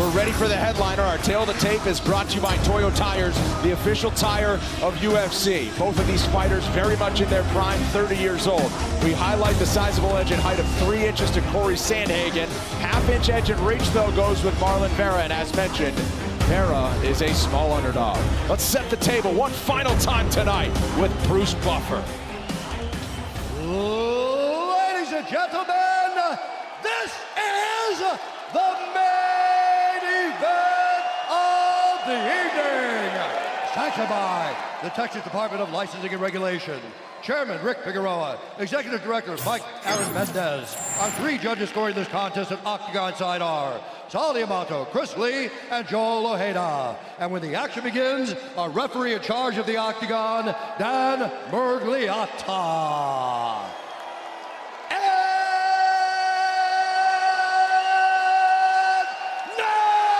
We're ready for the headliner. Our tail of the tape is brought to you by Toyo Tires, the official tire of UFC. Both of these fighters very much in their prime, 30 years old. We highlight the sizable edge and height of 3 inches to Cory Sandhagen. Half-inch edge and reach, though, goes with Marlon Vera. And as mentioned, Vera is a small underdog. Let's set the table one final time tonight with Bruce Buffer. Ladies and gentlemen, this is the main event of the evening. Sanctioned by the Texas Department of Licensing and Regulation. Chairman Rick Figueroa, Executive Director Mike Aaron Mendez. Our 3 judges scoring this contest at Octagon side are Sal Diamato, Chris Lee, and Joel Ojeda. And when the action begins, our referee in charge of the Octagon, Dan Mergliotta. And now,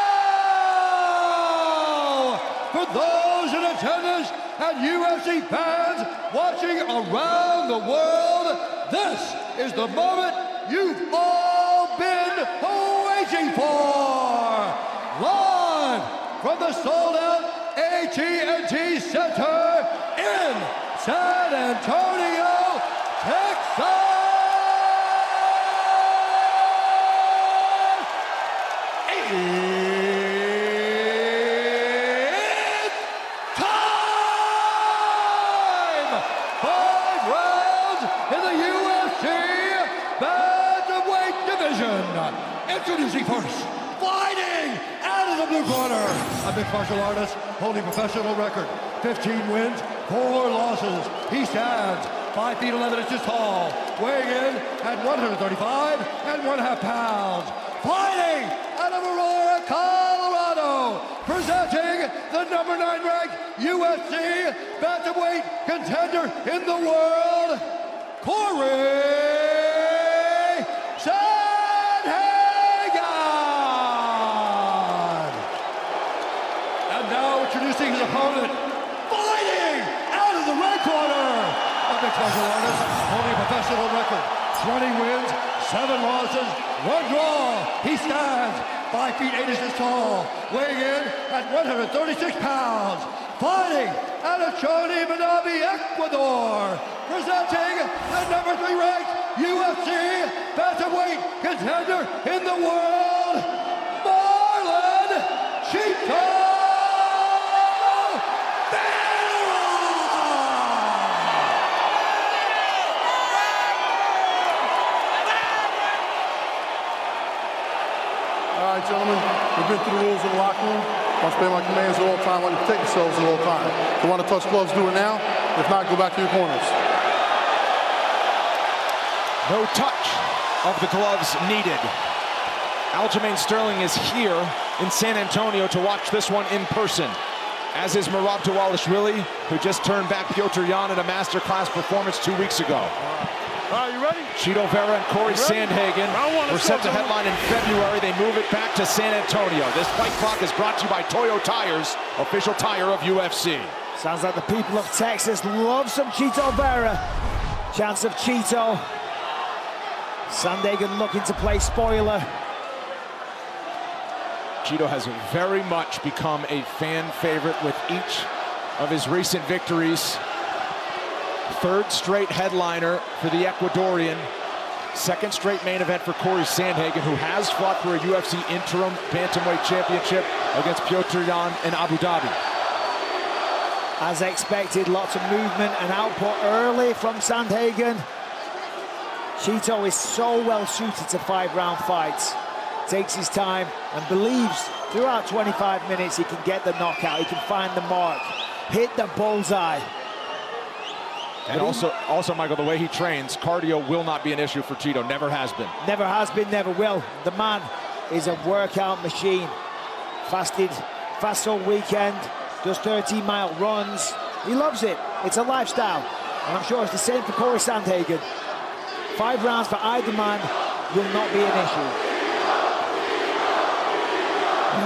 for those in attendance and UFC fans watching around the world, this is the moment you've all been waiting for. Live from the sold-out AT&T Center in San Antonio, Texas. Introducing first, fighting out of the blue corner, a mixed martial artist holding professional record, 15 wins, 4 losses. He stands 5 feet 11 inches tall, weighing in at 135.5 pounds. Fighting out of Aurora, Colorado, presenting the number 9 ranked UFC bantamweight contender in the world, Cory. Introducing his opponent, fighting out of the red corner, a mixed martial artist holding a professional record, 20 wins, 7 losses, 1 draw. He stands 5 feet 8 inches tall, weighing in at 136 pounds. Fighting out of Choni, Manabi, Ecuador, presenting the number 3 ranked UFC bantamweight contender in the world, Marlon Cheeto. All right, gentlemen, we've been through the rules in the locker room. I want to spend my commands at all time. I want you to protect yourselves at all time. If you want to touch gloves, do it now. If not, go back to your corners. No touch of the gloves needed. Aljamain Sterling is here in San Antonio to watch this one in person, as is Merab Dvalishvili, who just turned back Petr Yan in a masterclass performance 2 weeks ago. All right, you ready? Chito Vera and Cory Sandhagen were set to headline in February. They move it back to San Antonio. This fight clock is brought to you by Toyo Tires, official tire of UFC. Sounds like the people of Texas love some Chito Vera. Chance of Chito. Sandhagen looking to play spoiler. Chito has very much become a fan favorite with each of his recent victories. 3rd straight headliner for the Ecuadorian. 2nd straight main event for Cory Sandhagen, who has fought for a UFC interim bantamweight championship against Petr Yan in Abu Dhabi. As expected, lots of movement and output early from Sandhagen. Chito is so well suited to 5-round fights. Takes his time and believes throughout 25 minutes he can get the knockout, he can find the mark, hit the bullseye. And also, Michael, the way he trains, cardio will not be an issue for Chito. Never has been. Never has been, never will. The man is a workout machine. Fast all weekend, does 13-mile runs. He loves it. It's a lifestyle. And I'm sure it's the same for Cory Sandhagen. 5 rounds for either man will not be an issue.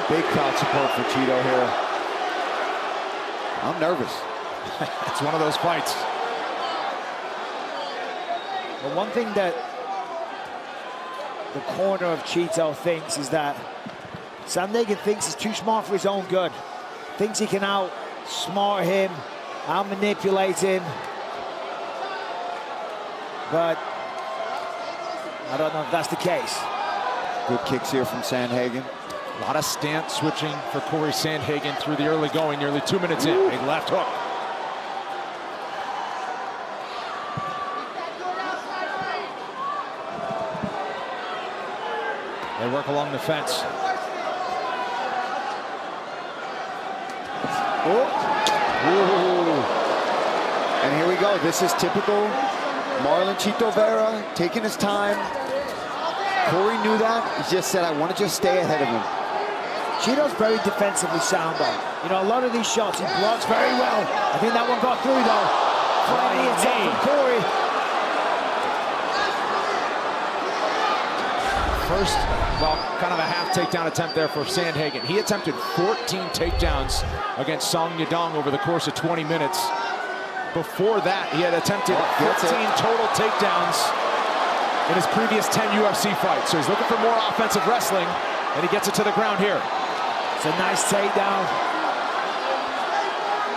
Big crowd support for Chito here. I'm nervous. It's one of those fights. But one thing that the corner of Chito thinks is that Sandhagen thinks he's too smart for his own good. Thinks he can outsmart him, out-manipulate him. But I don't know if that's the case. Good kicks here from Sandhagen. A lot of stance switching for Cory Sandhagen through the early going, nearly 2 minutes in. Big left hook. They work along the fence. Ooh. And here we go. This is typical Marlon Vera taking his time. Cory knew that. He just said, I want to just stay ahead of him. Chito's very defensively sound, though. You know, a lot of these shots he blocks very well. I think that one got through, though. Flying attack from Cory. First, well, kind of a half takedown attempt there for Sandhagen. He attempted 14 takedowns against Song Yadong over the course of 20 minutes. Before that, he had attempted 15 total takedowns in his previous 10 UFC fights. So he's looking for more offensive wrestling, and he gets it to the ground here. It's a nice takedown.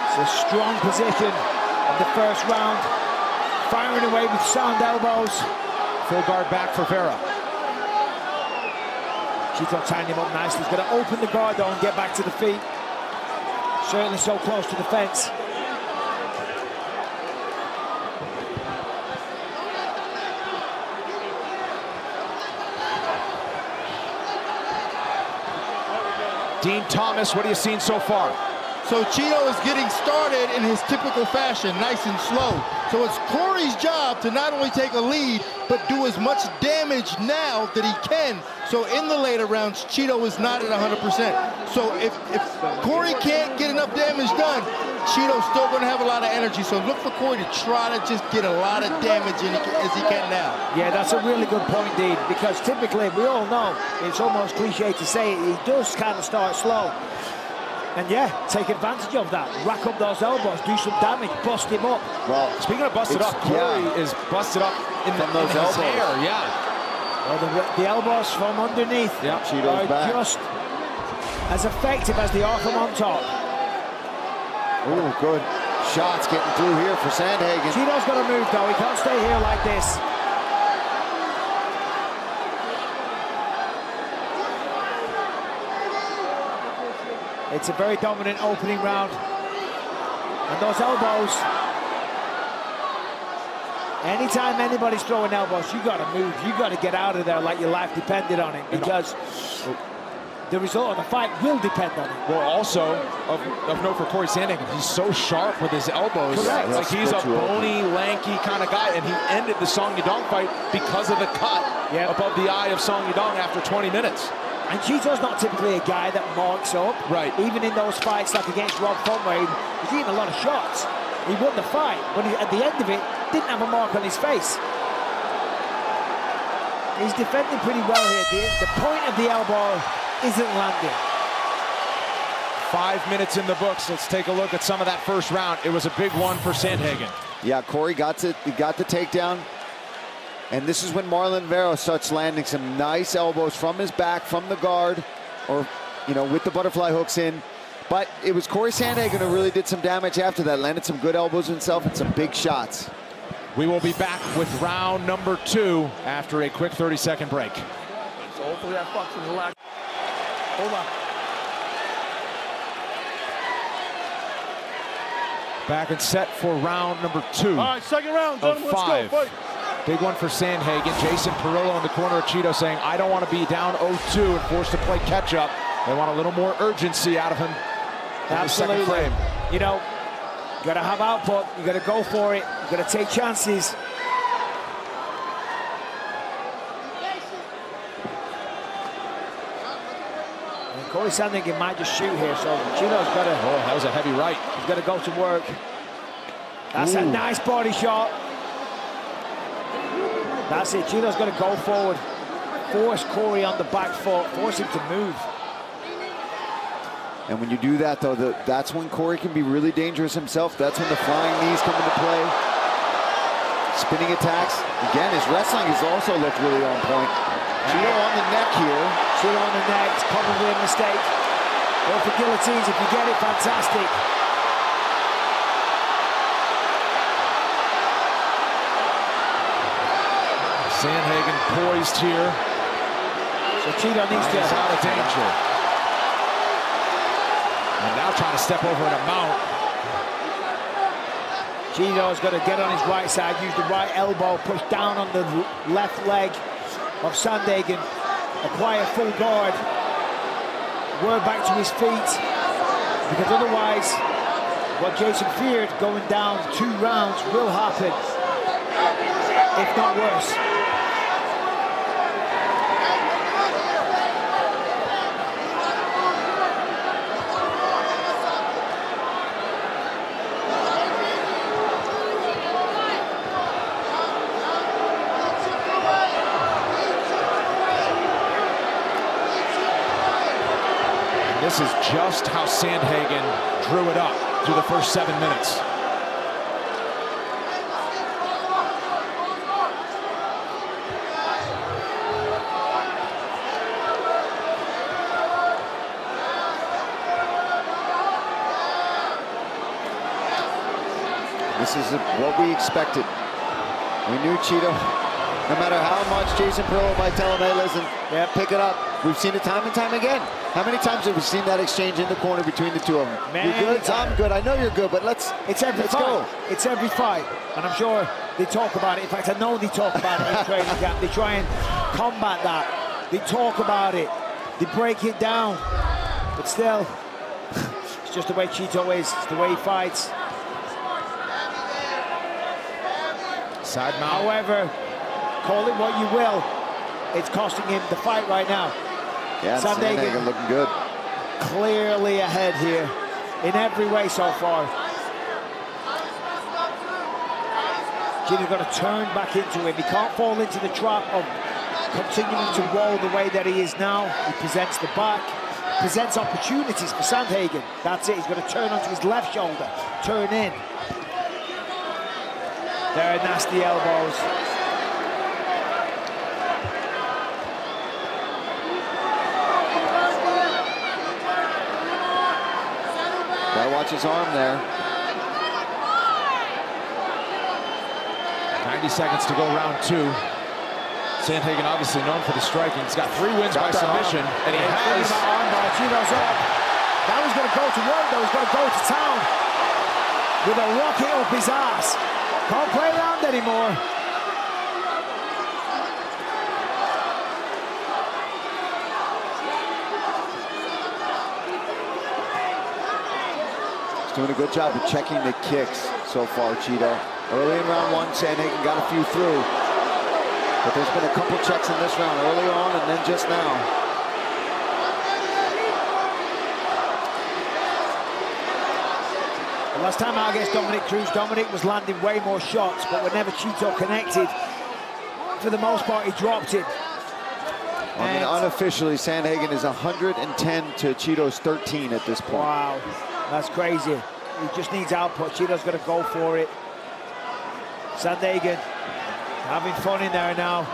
It's a strong position in the first round. Firing away with sound elbows. Full guard back for Vera. Chito tying him up nicely. He's going to open the guard, though, and get back to the feet. Certainly so close to the fence. Dean Thomas, what are you seeing so far? So Chito is getting started in his typical fashion, nice and slow. So it's Cory's job to not only take a lead, but do as much damage now that he can. So in the later rounds, Chito is not at 100%. So if Cory can't get enough damage done, Chito's still going to have a lot of energy. So look for Cory to try to just get a lot of damage in as he can now. Yeah, that's a really good point, Dean, because typically, we all know, it's almost cliche to say it, he does kind of start slow. And yeah, take advantage of that. Rack up those elbows, do some damage, bust him up. Well, speaking of busted up, Cory is busted up in those elbows. Hair, yeah. Well, the elbows from underneath Chito's back. Just as effective as they are from on top. Ooh, good shots getting through here for Sandhagen. Chito's got to move, though. He can't stay here like this. It's a very dominant opening round. And those elbows, anytime anybody's throwing elbows, you got to move. You got to get out of there like your life depended on it, because the result of the fight will depend on it. Well, also, of note for Cory Sandhagen, he's so sharp with his elbows. Correct. Like he's a bony, lanky kind of guy, and he ended the Song Yadong fight because of the cut above the eye of Song Yadong after 20 minutes. And Chito's not typically a guy that marks up. Right. Even in those fights like against Rob Font, where he's eating a lot of shots. He won the fight, but at the end of it, didn't have a mark on his face. He's defending pretty well here. The point of the elbow isn't landing. 5 minutes in the books. Let's take a look at some of that first round. It was a big one for Sandhagen. Yeah, Cory got the takedown. And this is when Marlon Vera starts landing some nice elbows from his back, from the guard, or, you know, with the butterfly hooks in. But it was Cory Sandhagen who really did some damage after that, landed some good elbows himself and some big shots. We will be back with round number 2 after a quick 30-second break. So hopefully that fucks in the leg. Hold on. Back and set for round number 2. All right, second round, gentlemen, let's go, fight. Big one for Sandhagen. Jason Perillo in the corner of Chito saying, I don't want to be down 0-2 and forced to play catch-up. They want a little more urgency out of him in the second frame. You know, you got to have output. You got to go for it. You got to take chances. And Cory Sandhagen might just shoot here, so Chito's got to. Oh, that was a heavy right. He's got to go to work. That's a nice body shot. That's it. Chito's got to go forward. Force Cory on the back foot. Force him to move. And when you do that, though, that's when Cory can be really dangerous himself. That's when the flying knees come into play. Spinning attacks. Again, his wrestling has also looked really on point. Cheeto on the neck here. Cheeto on the neck, it's probably a mistake. Go for guillotines, if you get it, fantastic. Sandhagen poised here. So Cheeto needs to... He's out of danger. And now trying to step over and mount. Cheeto's got to get on his right side, use the right elbow, push down on the left leg of Sandhagen, acquire full guard, work back to his feet, because otherwise, what Jason feared, going down 2 rounds, will happen, if not worse. This is just how Sandhagen drew it up through the first 7 minutes. This is what we expected. We knew Cheeto, no matter how much Jason Perillo might tell him, hey, listen, pick it up. We've seen it time and time again. How many times have we seen that exchange in the corner between the two of them? You're good, I'm good, I know you're good, but let's go. It's every fight, and I'm sure they talk about it. In fact, I know they talk about it in training camp. They try and combat that. They talk about it. They break it down. But still, it's just the way Cheeto is. It's the way he fights. Side mount. However, call it what you will, it's costing him the fight right now. Yeah, Sandhagen looking good. Clearly ahead here in every way so far. Cheeto's got to turn back into him. He can't fall into the trap of continuing to roll the way that he is now. He presents the back, presents opportunities for Sandhagen. That's it, he's got to turn onto his left shoulder, turn in. There are nasty elbows. Gotta watch his arm there. 90 seconds to go, round 2. Sandhagen obviously known for the striking. He's got 3 wins by submission, and he has... Cheeto's up. Now he's going to go to work, though. He's going to go to town with a rocket up his ass. Can't play around anymore. He's doing a good job of checking the kicks so far, Cheeto. Early in round 1, Sandhagen got a few through. But there's been a couple checks in this round, early on and then just now. The last time out against Dominic Cruz, Dominic was landing way more shots, but whenever Cheeto connected, for the most part, he dropped it. I mean, unofficially, Sandhagen is 110 to Cheeto's 13 at this point. Wow, that's crazy. He just needs output. Cheeto's got to go for it. Sandhagen having fun in there now.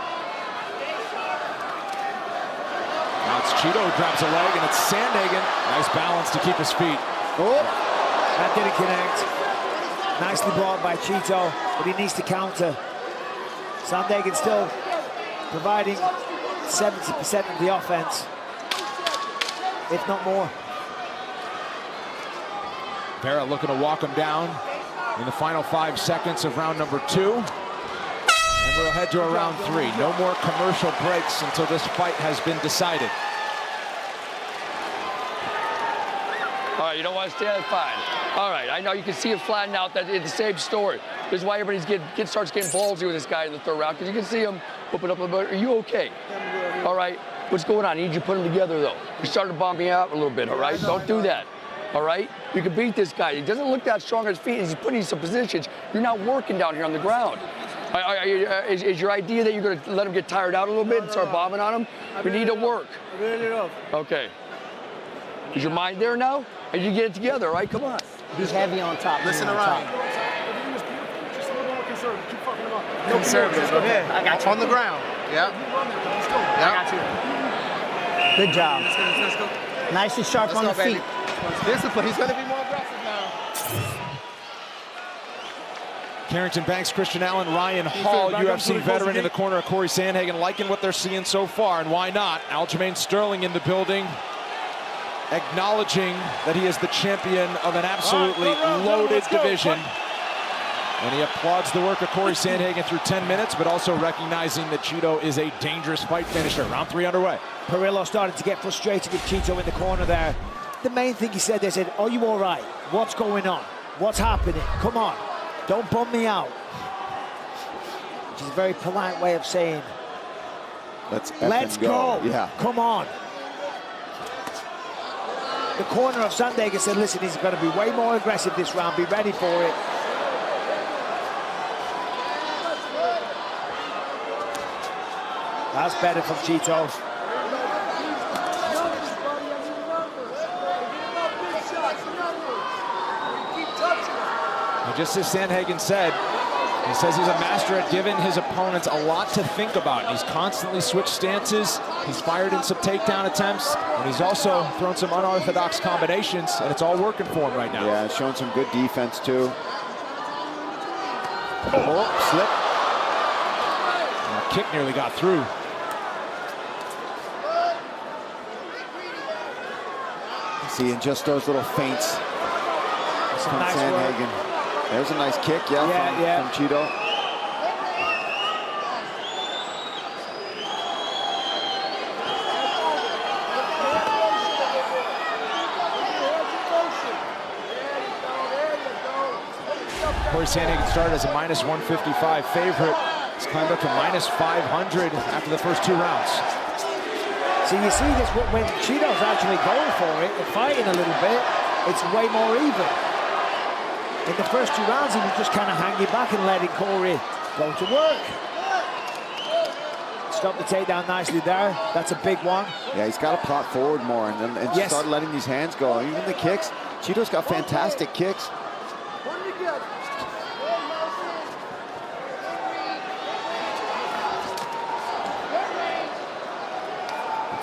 Now it's Cheeto who drops a leg, and it's Sandhagen. Nice balance to keep his feet. Oh. That didn't connect. Nicely blocked by Cheeto, but he needs to counter. Sandhagen still providing 70% of the offense, if not more. Vera looking to walk him down in the final 5 seconds of round number 2. And we'll head to a round 3. No more commercial breaks until this fight has been decided. All right, you don't want to stay, that's fine. All right, I know you can see it flatten out. That it's the same story. This is why everybody's starts getting ballsy with this guy in the 3rd round, because you can see him open up a little bit. Are you okay? All right, what's going on? I need you to put them together, though. You started bombing out a little bit, all right? Don't do that, all right? You can beat this guy. He doesn't look that strong on his feet. He's putting you in some positions. You're not working down here on the ground. Is your idea that you're going to let him get tired out a little bit and start bombing on him? We need to work. Really rough. Okay. Is your mind there now? And you get it together, all right? Come on. He's heavy on top. Listen around. Conservative. Okay, I got you. On the ground. Yeah. I got you. Good job. Let's go. Nice and sharp on the feet. Discipline. He's going to be more aggressive now. Carrington Banks, Christian Allen, Ryan Hall, UFC veteran in the corner of Cory Sandhagen, liking what they're seeing so far, and why not? Aljamain Sterling in the building, acknowledging that he is the champion of an absolutely loaded division. And he applauds the work of Cory Sandhagen through 10 minutes, but also recognizing that Chito is a dangerous fight finisher. Round 3 underway. Perillo started to get frustrated with Chito in the corner there. The main thing he said, they said, "Are you all right? What's going on? What's happening? Come on, don't bum me out." Which is a very polite way of saying, let's go. Yeah. Come on. The corner of Sandhagen said, listen, he's going to be way more aggressive this round. Be ready for it. That's better from Chito. And just as Sandhagen said, he says he's a master at giving his opponents a lot to think about. He's constantly switched stances. He's fired in some takedown attempts, and he's also thrown some unorthodox combinations, and it's all working for him right now. Yeah, showing some good defense too. Oh, slip. And the kick nearly got through. See, in just those little feints from nice Sandhagen. There's a nice kick, from Chito. Cory Sandhagen started as a -155 favorite. He's climbed up to -500 after the first 2 rounds. So you see this, when Chito's actually going for it and fighting a little bit, it's way more even. In the first 2 rounds, he was just kind of hanging back and letting Cory go to work. Stop the takedown nicely there. That's a big one. Yeah, he's got to plot forward more and start letting these hands go. Even the kicks, Chito's got fantastic kicks.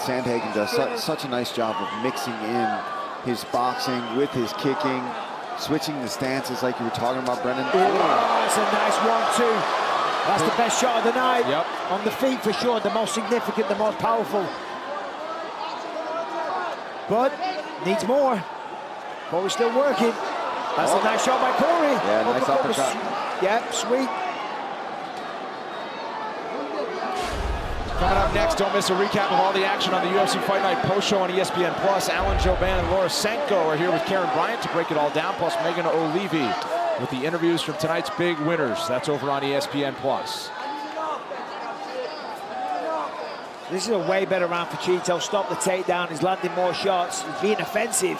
Sandhagen does such a nice job of mixing in his boxing with his kicking, switching the stances like you were talking about, Brendan. Oh, that's a nice 1-2. That's the best shot of the night. Yep. On the feet for sure, the most significant, the most powerful. But needs more. Cory's still working. That's a nice shot by Cory. Yeah, nice uppercut. Yep, sweet. Coming up next, don't miss a recap of all the action on the UFC Fight Night post show on ESPN+. Alan Jouban and Laura Senko are here with Karen Bryant to break it all down, plus Megan O'Leary with the interviews from tonight's big winners. That's over on ESPN+. This is a way better round for Chito. Stop the takedown. He's landing more shots. He's being offensive.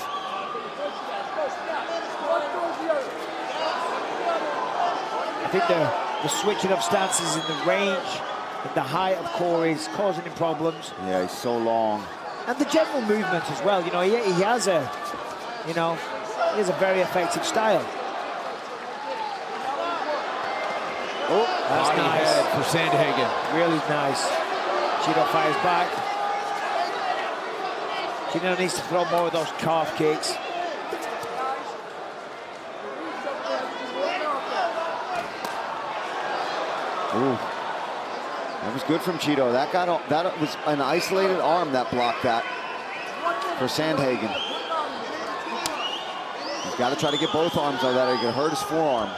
I think the switching of stances in the range and the height of Cory is causing him problems. Yeah, he's so long. And the general movement as well. You know, he has a, he has a very effective style. Oh, that's Body nice. head for Sandhagen. Really nice. Chito fires back. Chito needs to throw more of those calf kicks. Ooh. That was good from Chito. That was an isolated arm that blocked that for Sandhagen. He's got to try to get both arms out of that or he could hurt his forearm.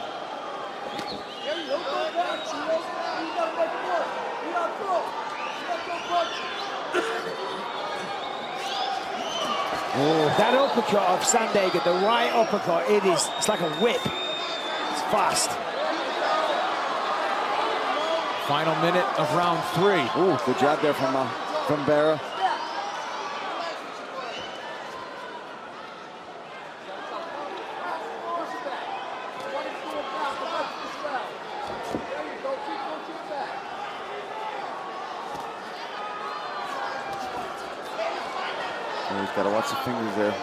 That uppercut of Sandhagen, the right uppercut, it's like a whip. It's fast. Final minute of round 3. Ooh, good jab there from Vera. So he's got to watch the fingers there.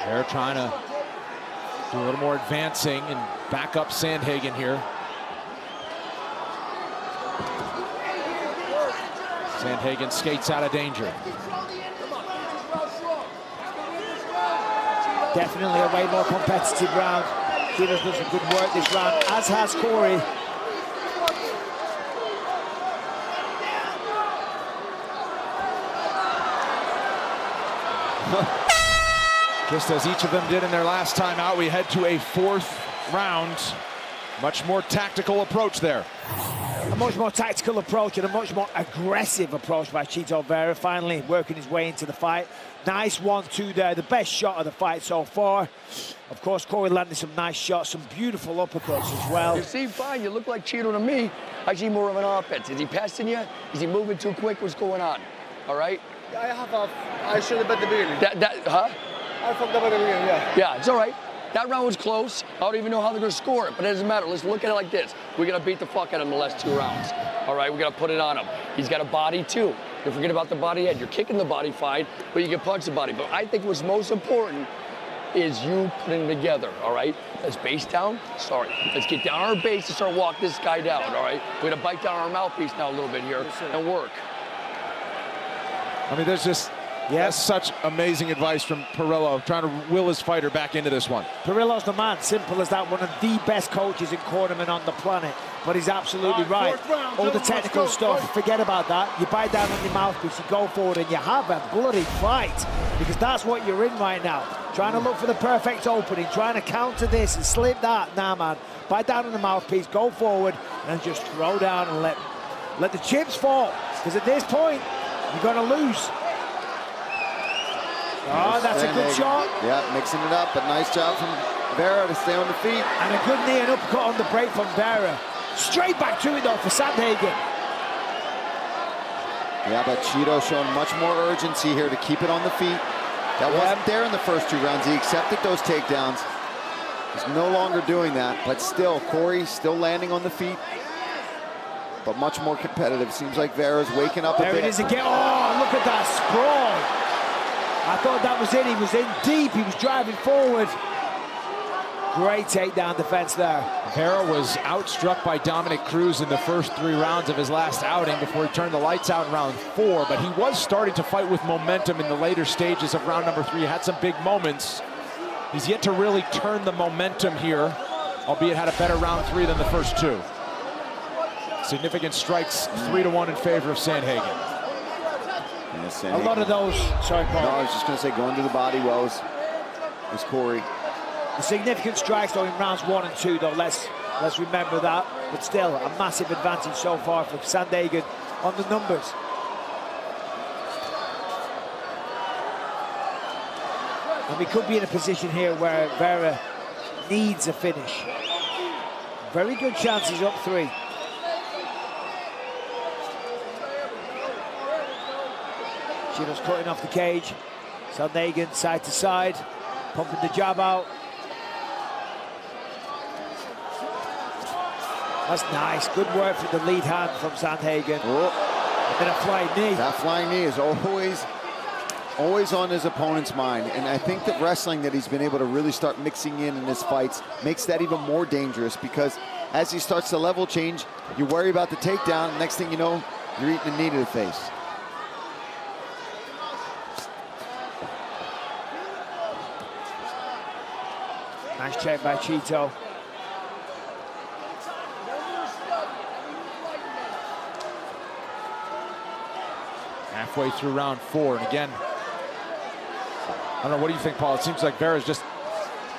They're trying to Do a little more advancing and back up Sandhagen here. Sandhagen skates out of danger. Definitely a way more competitive round. Cheeto's done some good work this round, as has Cory. Just as each of them did in their last time out, we head to a 4th round. Much more tactical approach there. A much more tactical approach and a much more aggressive approach by Cheeto Vera, finally working his way into the fight. Nice 1-2 there, the best shot of the fight so far. Of course, Cory landed some nice shots, some beautiful uppercuts as well. You see, fine, you look like Cheeto to me. I see more of an offense. Is he passing you? Is he moving too quick? What's going on? All right? I should have bet the beginning. Huh? I fucked up at the beginning, yeah. Yeah, it's all right. That round was close. I don't even know how they're going to score it, but it doesn't matter. Let's look at it like this. We got to beat the fuck out of him the last 2 rounds. All right, we got to put it on him. He's got a body, too. You forget about the body head. You're kicking the body fine, but you can punch the body. But I think what's most important is you putting them together, all right? Let's base down. Sorry. Let's get down our base and start walk this guy down, all right? We're going to bite down our mouthpiece now a little bit here and work. I mean, there's just such amazing advice from Perillo, trying to will his fighter back into this one. Perillo's the man, simple as that. One of the best coaches in cornermen on the planet. But he's absolutely right. All the technical stuff, forget about that. You bite down on your mouthpiece, you go forward, and you have a bloody fight. Because that's what you're in right now. Trying to look for the perfect opening, trying to counter this and slip that. Nah, man. Bite down on the mouthpiece, go forward, and just throw down and let the chips fall. Because at this point, you're going to lose. Oh, that's a good shot. Yeah, mixing it up, but nice job from Vera to stay on the feet. And a good knee and uppercut on the break from Vera. Straight back to it, though, for Sandhagen. Yeah, but Cheeto showing much more urgency here to keep it on the feet. That wasn't there in the first 2 rounds. He accepted those takedowns. He's no longer doing that, but still, Cory still landing on the feet, but much more competitive. Seems like Vera's waking up a bit. There it is again. Oh, look at that sprawl. I thought that was it. He was in deep. He was driving forward. Great takedown defense there. Vera was outstruck by Dominic Cruz in the first 3 rounds of his last outing before he turned the lights out in round 4, but he was starting to fight with momentum in the later stages of round number 3. He had some big moments. He's yet to really turn the momentum here, albeit had a better round 3 than the first 2. Significant strikes, 3-1 in favor of Sandhagen. A lot of those, sorry, Paul. No, I was just going to say, going to the body well was Cory. The significant strikes, though, in rounds 1 and 2, though, let's remember that. But still, a massive advantage so far for Sandhagen on the numbers. And we could be in a position here where Vera needs a finish. Very good chances up 3. Cheeto's cutting off the cage. Sandhagen side to side, pumping the jab out. That's nice. Good work for the lead hand from Sandhagen. Oh. And then a flying knee. That flying knee is always on his opponent's mind. And I think that wrestling that he's been able to really start mixing in his fights makes that even more dangerous, because as he starts to level change, you worry about the takedown. Next thing you know, you're eating a knee to the face. Nice check by Cheeto. Halfway through round 4, and again, I don't know, what do you think, Paul? It seems like Vera's just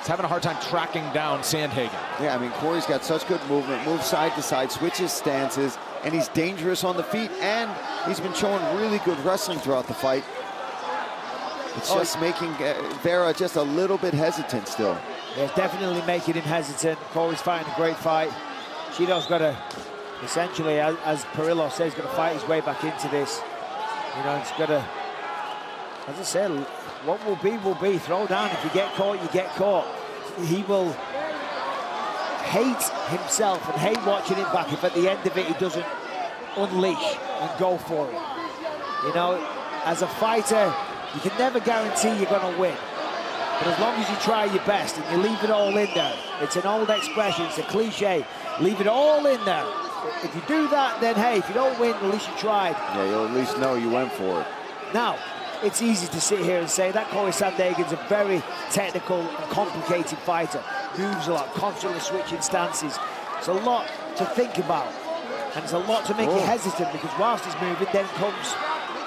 having a hard time tracking down Sandhagen. Yeah, I mean, Cory's got such good movement, moves side to side, switches stances, and he's dangerous on the feet, and he's been showing really good wrestling throughout the fight. It's just making Vera just a little bit hesitant still. Yeah, definitely making him hesitant. Cory's fighting a great fight. Cheeto's got to, essentially, as Perillo says, got to fight his way back into this. You know, he's got to, as I said, what will be, will be. Throw down. If you get caught, you get caught. He will hate himself and hate watching it back if at the end of it he doesn't unleash and go for it. You know, as a fighter, you can never guarantee you're going to win. But as long as you try your best and you leave it all in there, it's an old expression, it's a cliche, leave it all in there. If you do that, then hey, if you don't win, at least you tried. Yeah, you'll at least know you went for it. Now, it's easy to sit here and say that Cory Sandhagen's a very technical and complicated fighter. Moves a lot, constantly switching stances. It's a lot to think about. And it's a lot to make you hesitant, because whilst he's moving, then comes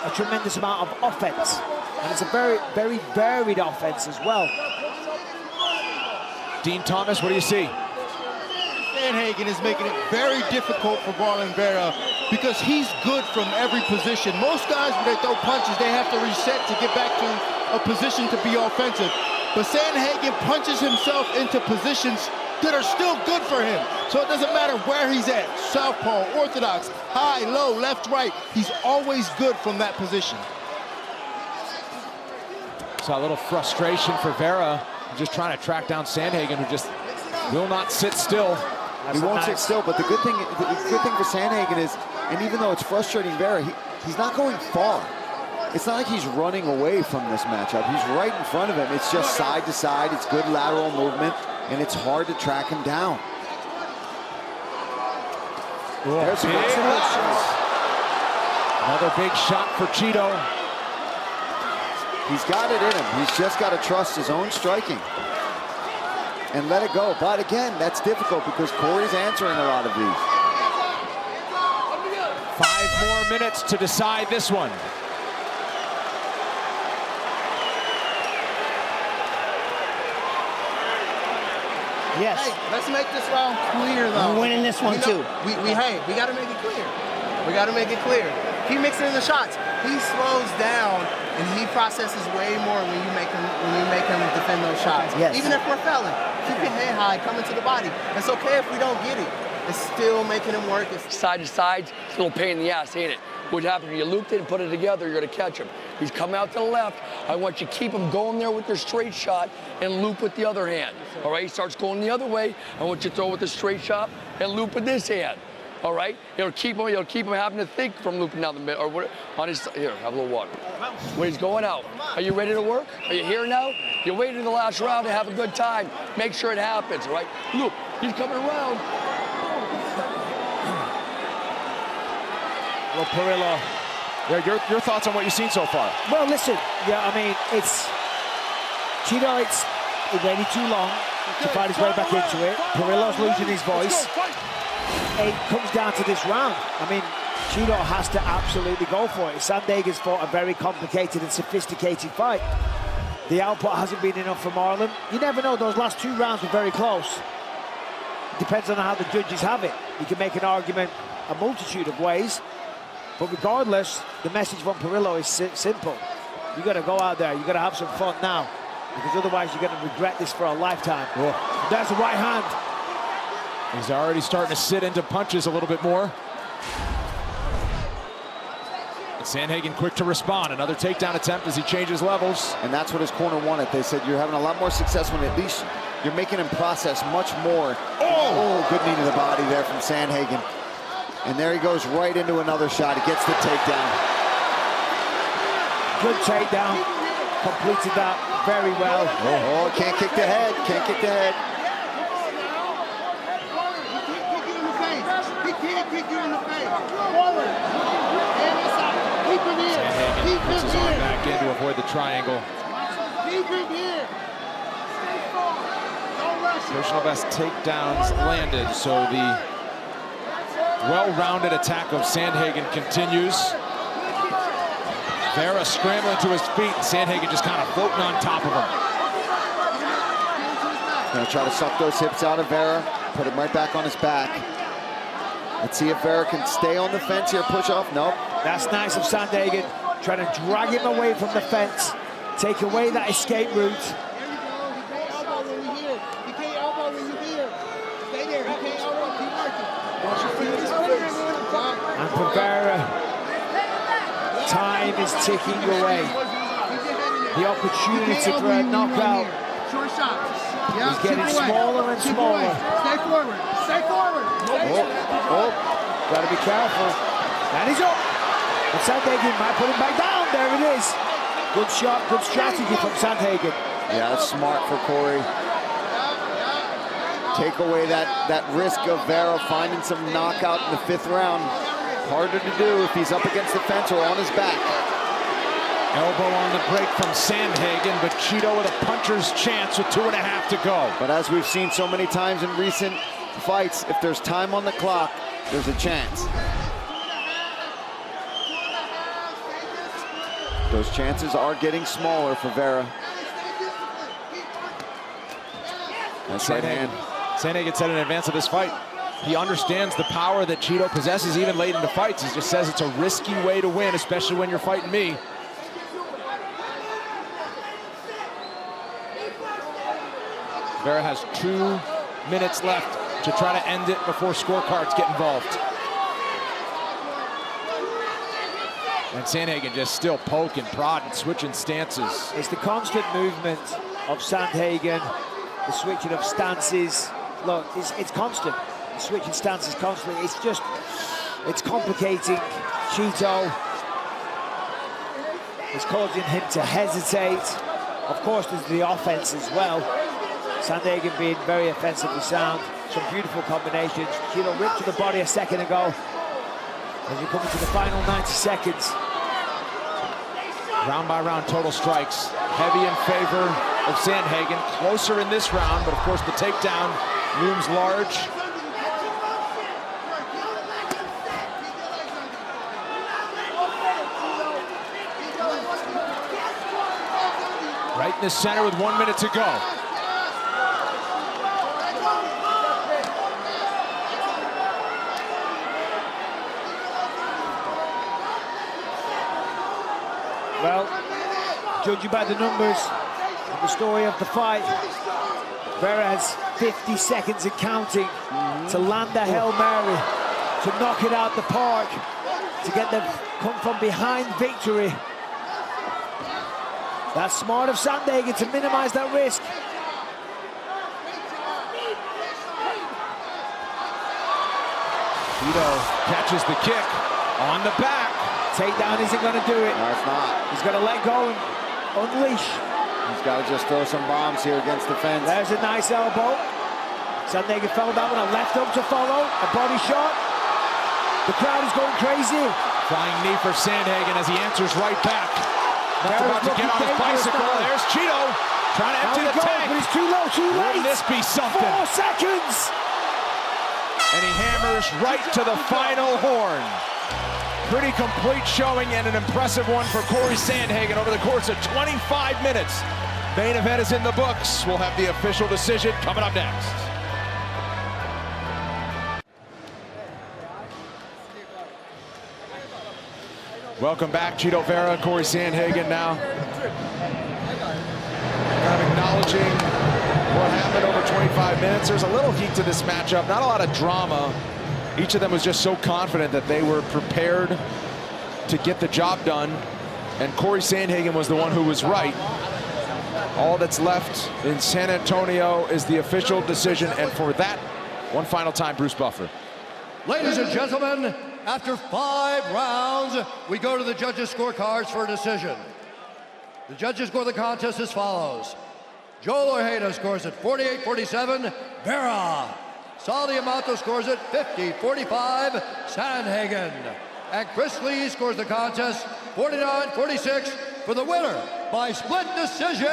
a tremendous amount of offense. And it's a very, very varied offense as well. Dean Thomas, what do you see? Sandhagen is making it very difficult for Marlon Vera because he's good from every position. Most guys, when they throw punches, they have to reset to get back to a position to be offensive. But Sandhagen punches himself into positions that are still good for him. So it doesn't matter where he's at, southpaw, orthodox, high, low, left, right. He's always good from that position. Saw a little frustration for Vera, just trying to track down Sandhagen, who just will not sit still. He won't sit still, but the good thing for Sandhagen is, and even though it's frustrating Vera, he's not going far. It's not like he's running away from this matchup. He's right in front of him. It's just side to side. It's good lateral movement, and it's hard to track him down. There's some excellent shots. Another big shot for Cheeto. He's got it in him. He's just got to trust his own striking and let it go. But again, that's difficult because Cory's answering a lot of these. 5 more minutes to decide this one. Yes. Hey, let's make this round clear, though. We're winning this one, too. We got to make it clear. We got to make it clear. Keep mixing in the shots. He slows down and he processes way more when you make him defend those shots. Yes. Even if we're fouling, keep your head high, coming to the body. It's okay if we don't get it. It's still making him work. Side to side, it's a little pain in the ass, ain't it? What happened? You looped it and put it together, you're going to catch him. He's coming out to the left. I want you to keep him going there with your straight shot and loop with the other hand. All right? He starts going the other way. I want you to throw with the straight shot and loop with this hand. All right? It'll keep him having to think from looping down the middle. Or on his, here, have a little water. When he's going out, are you ready to work? Are you here now? You waited in the last round to have a good time. Make sure it happens, all right? Loop. He's coming around. Well, Perillo, your thoughts on what you've seen so far? Well, listen, yeah, I mean, Cheeto, it's waited too long to find his way back into it. Perillo's losing his voice. It comes down to this round. I mean, Cheeto has to absolutely go for it. Sandhagen's fought a very complicated and sophisticated fight. The output hasn't been enough for Marlon. You never know, those last 2 rounds were very close. It depends on how the judges have it. You can make an argument a multitude of ways. But regardless, the message from Perillo is simple. You got to go out there. You got to have some fun now, because otherwise you're going to regret this for a lifetime. Oh. There's the right hand. He's already starting to sit into punches a little bit more. And Sandhagen quick to respond. Another takedown attempt as he changes levels. And that's what his corner wanted. They said you're having a lot more success when at least you're making him process much more. Oh, good knee to the body there from Sandhagen. And there he goes right into another shot. He gets the takedown. Good takedown. Completed that very well. Oh, can't kick the head. Can't kick the head. He can't kick you in the face. Forward. Keep him here. Sandhagen puts his arm back in to avoid the triangle. Keep him here. Personal best takedowns landed, so the well-rounded attack of Sandhagen continues. Vera scrambling to his feet. Sandhagen just kind of floating on top of him. Gonna try to suck those hips out of Vera, put him right back on his back. Let's see if Vera can stay on the fence here, push off. Nope. That's nice of Sandhagen, trying to drag him away from the fence, take away that escape route. And for Vera, time is ticking away. The opportunity for a knockout is getting smaller and smaller. Stay forward. Stay forward. Gotta be careful. And he's up. And Sandhagen might put him back down. There it is. Good shot, good strategy from Sandhagen. Yeah, that's smart for Cory. Take away that risk of Vera finding some knockout in the 5th round. Harder to do if he's up against the fence or on his back. Elbow on the break from Sandhagen, but Cheeto with a puncher's chance with 2.5 to go. But as we've seen so many times in recent fights, if there's time on the clock, there's a chance. Those chances are getting smaller for Vera. That's right hand. Sandhagen said in advance of this fight, he understands the power that Cheeto possesses even late into fights. He just says it's a risky way to win, especially when you're fighting me. Vera has 2 minutes left to try to end it before scorecards get involved. And Sandhagen just still poking, prodding, switching stances. It's the constant movement of Sandhagen, the switching of stances. Look, it's constant. The switching stances constantly. It's complicating Cheeto. It's causing him to hesitate. Of course, there's the offense as well. Sandhagen being very offensively sound. Some beautiful combinations. Cheeto ripped to the body a second ago. As we come into the final 90 seconds. Round by round total strikes. Heavy in favor of Sandhagen. Closer in this round, but of course the takedown looms large. Right in the center with 1 minute to go. Well, judging by the numbers and the story of the fight, Vera has 50 seconds and counting to land a Hail Mary, to knock it out the park, to get the come from behind victory. That's smart of Sandhagen to minimize that risk. Cheeto catches the kick on the back. Takedown isn't going to do it. No, it's not. He's got to let go and unleash. He's got to just throw some bombs here against the fence. There's a nice elbow. Sandhagen fell down with a left hook to follow, a body shot. The crowd is going crazy. Flying knee for Sandhagen as he answers right back. Not about to get on his bicycle. Now. There's Cheeto trying to empty the tank. But it's too low, too late. Wouldn't this be something? 4 seconds. And he hammers right to the final horn. Pretty complete showing and an impressive one for Cory Sandhagen over the course of 25 minutes. Main event is in the books. We'll have the official decision coming up next. Welcome back, Cheeto Vera, Cory Sandhagen now. Kind of acknowledging what happened over 25 minutes. There's a little heat to this matchup, not a lot of drama. Each of them was just so confident that they were prepared to get the job done. And Cory Sandhagen was the one who was right. All that's left in San Antonio is the official decision. And for that, one final time, Bruce Buffer. Ladies and gentlemen, after 5 rounds, we go to the judges' scorecards for a decision. The judges score the contest as follows. Joel Ojeda scores at 48-47, Vera. Sal Diamato scores at 50-45, Sandhagen. And Chris Lee scores the contest 49-46 for the winner by split decision,